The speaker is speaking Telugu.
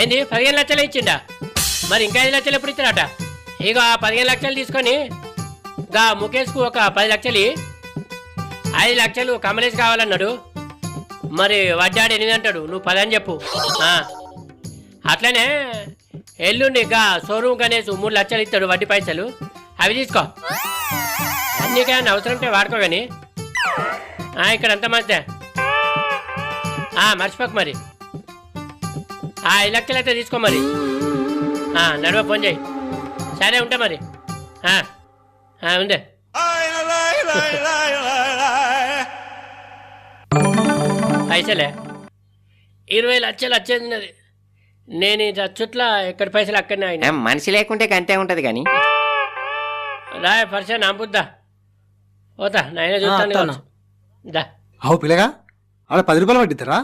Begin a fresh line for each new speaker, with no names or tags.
ఏంది 15 లక్షలు ఇచ్చిండా? మరి ఇంకా 5 లక్షలు ఎప్పుడు ఇచ్చారట? ఇక 15 లక్షలు తీసుకొని గా ముఖేష్కు ఒక 10 లక్షలు 5 లక్షలు కమలేష్ కావాలన్నాడు. మరి వడ్డాడు 8 అంటాడు, నువ్వు 10 అని చెప్పు. అట్లనే ఎల్లుండి గా షోరూమ్ గణేష్ 3 లక్షలు ఇస్తాడు వడ్డీ పైసలు, అవి తీసుకో. అన్నికైనా అవసరం ఉంటే వాడుకో. కానీ ఇక్కడ అంత మంచిదే. మర్చిపోకు మరి. 5 లక్షలు అయితే తీసుకో మరి. నడువ ఫోన్ చేయి. సరే ఉంటా మరి. ఉందే పైసలే 20 లక్షలు వచ్చేది. నేను ఈ చుట్ల ఎక్కడి పైసలు అక్కడనే అయినా.
మనిషి లేకుంటే అంతే ఉంటది కానీ
రా పరిచయం నా బుద్దా పోతా నాయన చూస్తాను.
అవు పిల్లగా అలా 10 రూపాయలు పట్టిద్దరా?